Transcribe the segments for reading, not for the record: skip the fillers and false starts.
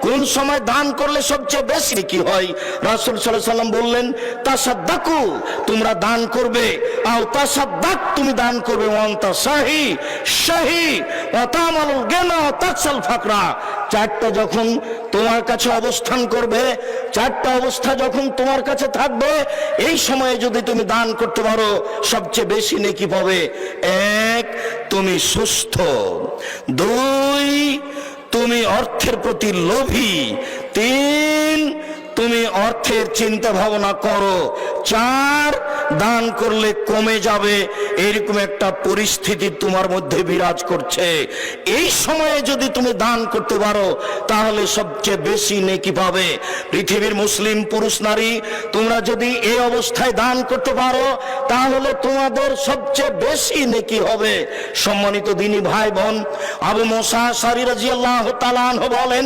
কোন সময় দান করলে সবচেয়ে বেশি কি হয়? রাসূল সাল্লাল্লাহু আলাইহি সাল্লাম বললেন, তাসাদ্দাকু, তোমরা দান করবে, আও তাসাদ্দাক, তুমি দান করবে, ওয়ান্তা শাহি শাহি ওয়া তামালুল গিনা তাকসাল ফাকরা। চারটা যখন তোমার কাছে অবস্থান করবে, চারটা অবস্থা যখন তোমার কাছে থাকবে, এই সময়ে যদি তুমি দান করতে পারো সবচেয়ে বেশি নেকি পাবে। এক, তুমি সুস্থ। দুই, তুমি অর্থের প্রতি লোভী। তিন, তুমি অর্থের চিন্তা ভাবনা করো। চার, দান করলে কমে যাবে এরকম একটা পরিস্থিতি তোমার মধ্যে বিরাজ করছে। এই সময়ে যদি তুমি দান করতে পারো তাহলে সবচেয়ে বেশি নেকি পাবে। পৃথিবীর মুসলিম পুরুষ নারী, তোমরা যদি এই অবস্থায় দান করতে পারো তাহলে তোমাদের সবচেয়ে বেশি নেকি হবে। সম্মানিত দিনী ভাই বোন, আবু মুসা আশআরী রাদিয়াল্লাহু তাআলা আনহু বলেন,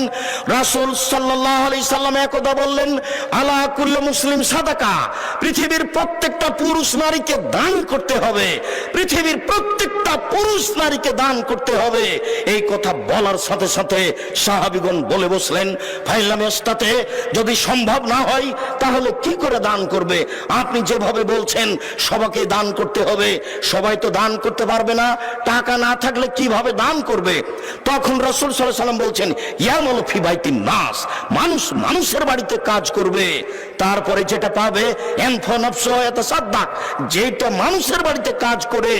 রাসূল সাল্লাল্লাহু আলাইহি সাল্লাম একদা বললেন, আলা কুল্লি মুসলিম সাদাকা, পৃথিবীর প্রত্যেকটা পুরুষ নারীকে দান করতে হবে, পৃথিবীর প্রত্যেকটা পুরুষ নারীকে দান করতে হবে। এই কথা বলার সাথে সাথে সাহাবীগণ বলে বসলেন, ফাইলাম ইস্তাতে, যদি সম্ভব না হয় তাহলে কি করে দান করবে? আপনি যেভাবে বলছেন সবাইকে দান করতে হবে, সবাই তো দান করতে পারবে না, টাকা না থাকলে কিভাবে দান করবে? তখন রাসূল সাল্লাল্লাহু আলাইহি সাল্লাম বলছেন, ইয়ামালু ফি বাইতিন নাস, মানুষ মানুষের বাড়িতে কাজ করবে, তারপরে যেটা পাবে এনফা নফসু ইয়াতাসাদ্দাক, যেটা মানুষের বাড়িতে কাজ করে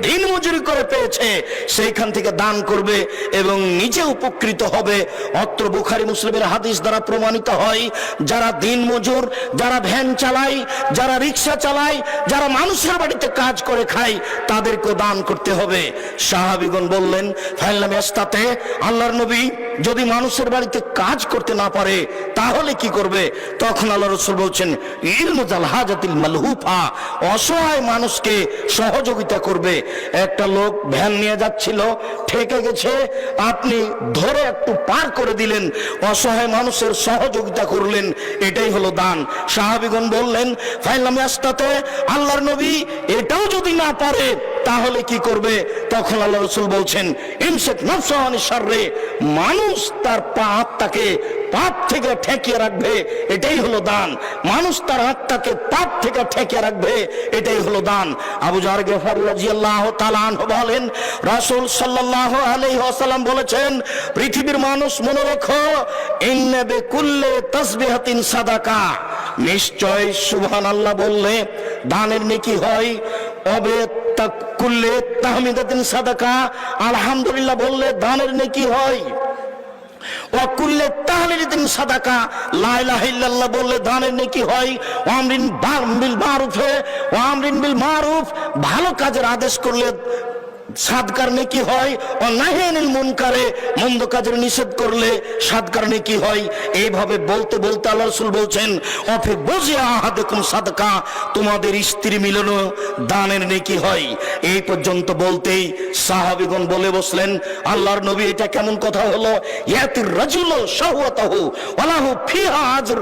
দিন মজুরি করে পেয়েছে সেইখান থেকে দান করবে এবং নিজে উপকৃত হবে। অত্র বুখারী মুসলিমের হাদিস দ্বারা প্রমাণিত হয়, যারা দিন মজুর, যারা ভ্যান চালায়, যারা রিক্সা চালায়, যারা মানুষের বাড়িতে কাজ করে খায়, তাদেরকে দান করতে হবে। সাহাবীগণ বললেন, ফাইলাম ইস্তাতে, আল্লাহর নবী যদি মানুষের বাড়িতে কাজ করতে না পারে তাহলে কি করবে? তখন আল্লাহ রাসূল বলছেন, ইলমুজাল হাজাতিল মালহুফা, অসহায় মানুষকে সহযোগিতা করবে। একটা লোক ভ্যান নিয়ে যাচ্ছিল, ঠেকে গেছে, আপনি ধরে একটু পার করে দিলেন, অসহায় মানুষের সহযোগিতা করলেন, এটাই হলো দান। সাহাবীগণ বললেন, ফাইলাম ইস্তাতে, আল্লাহর নবী এটাও যদি না পারে তাহলে কি করবে? তখন আল্লাহ রাসূল বলছেন, ইমসাক নাফসাহু আনিশ শাররি, মানুষ তার আত্মাকে পাপ থেকে ঠেকিয়ে রাখবে, এটাই হলো দান। মানুষ তার আত্মাকে পাপ থেকে ঠেকিয়ে রাখবে, এটাই হলো দান। আবু যার গিফারী রাদিয়াল্লাহু তাআলা আনহু বলেন, রাসূল সাল্লাল্লাহু আলাইহি ওয়াসাল্লাম বলেছেন, পৃথিবীর মানুষ মনে রাখো, ইন্না বিকুল্লি তাসবিহাতিন সাদাকা, নিশ্চয় সুবহানাল্লাহ বললে দানের নেকি হয়, অবে কুল্লি তাহমিদাতিন সাদাকা, আলহামদুলিল্লাহ বললে দানের নেকি হয়, ওয়া কুল্লি তাহলিলাতিন সাদাকা, লা ইলাহা ইল্লাল্লাহ বললে দানের নেকি হয়, ওয়া আমরিন বিল মারুফ, ওয়া আমরিন বিল মারুফ, ভালো কাজের আদেশ করলে সাদকার নেকি হয়, ও নাহিয়ানিল মুনকারে, মন্দ কাজের নিষেধ করলে সাদকার নেকি হয়। এইভাবে বলতে বলতে আল্লাহ রাসূল বলছেন, অফি বুজিয়া আহাদুকুম সাদকা, তোমাদের স্ত্রী মিলনও দানের নেকি হয়। এই পর্যন্ত বলতেই সাহাবীগণ বলে বসলেন, আল্লাহর নবী এটা কেমন কথা হলো? ইয়াতির রাজুলু শাহওয়াতাহু ওয়ালাহু ফিহা আজর,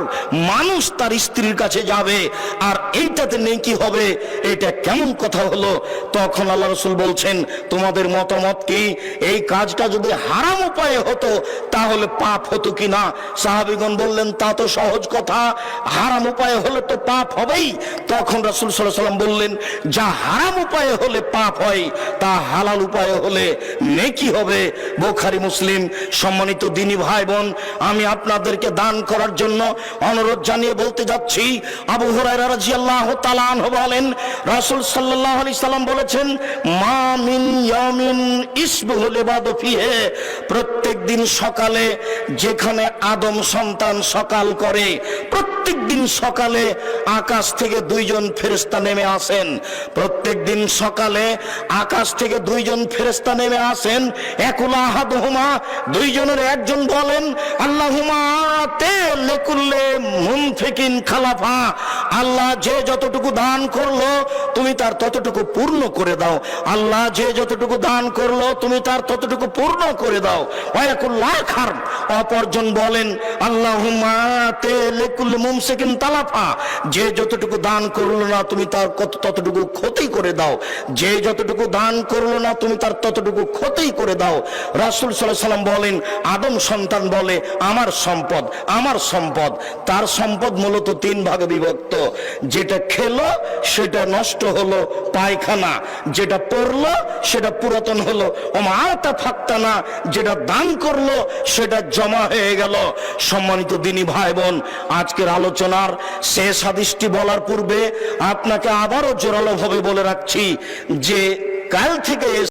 মানুষ তার স্ত্রীর কাছে যাবে আর এইটাতে নেকি হবে, এটা কেমন কথা হলো? তখন আল্লাহ রাসূল বলছেন, তোমাদের মতামত কি? এই কাজটা যদি হারাম উপায়ে হতো তাহলে পাপ হতো কিনা? সাহাবীগণ বললেন, তা তো সহজ কথা, হারাম উপায়ে হলে তো পাপ হবেই। তখন রাসূল সাল্লাল্লাহু আলাইহি ওয়াসাল্লাম বললেন, যা হারাম উপায়ে হলে পাপ হয় তা হালাল উপায়ে হলে নেকি হবে। বুখারী মুসলিম। সম্মানিত দিনী ভাই বোন, আমি আপনাদেরকে দান করার জন্য অনুরোধ জানিয়ে বলতে যাচ্ছি, আবু হুরায়রা রাদিয়াল্লাহু তাআলা আনহু বলেন, রাসূল সাল্লাল্লাহু আলাইহি সাল্লাম বলেছেন, মা মিন ইয়ামিন ইসবুহুল ইবাদু ফিহি, প্রত্যেক দিন সকালে যেখানে আদম সন্তান সকাল করে, প্রত্যেক দিন সকালে আকাশ থেকে দুইজন ফেরেশতা নেমে আসেন। প্রত্যেক দিন সকালে আকাশ থেকে দুইজন ফেরেশতা নেমে আসেন। একুল আহাদুহুমা, দুইজনের একজন বলেন, আল্লাহুম্মা আতি লিকুল্লি মুনফিকিন খালাফা, আল্লাহ যে যতটুকু দান করলো তুমি তার ততটুকু পূর্ণ করে দাও। আল্লাহ যে যতটুকু দান করলো তুমি তার ততটুকু পূর্ণ করে দাও। ওয়াকুল্লাহ খার। অপরজন বলেন আল্লাহুম্মা আতি লিকুল্লি মুমসিকিন তালাফা, যে যতটুকু দান করলো না তুমি তার ততটুকু ক্ষতি করে দাও। যে যতটুকু দান করলো না তুমি তার ততটুকু ক্ষতি করে দাও। রাসূল সাল্লাল্লাহু আলাইহি সাল্লাম বলেন আদম সন্তান বলে আমার সম্পদ, আমার সম্পদ। তার সম্পদ মূলত তিন ভাগে বিভক্ত। যেটা খেলো সেটা নষ্ট হলো পায়খানা, যেটা পড়লো সেটা পুরাতন হলো, ওমাতা ফাক্তানা যেটা দান করলো সেটা জমা হয়ে গেল। সম্মানিত দিনী ভাই বোন, আজকের আলোচনার শেষ হাদিসটি বলার পূর্বে আপনাকে আবারও জোরালো ভাবে বলে রাখছি যে কাল থেকে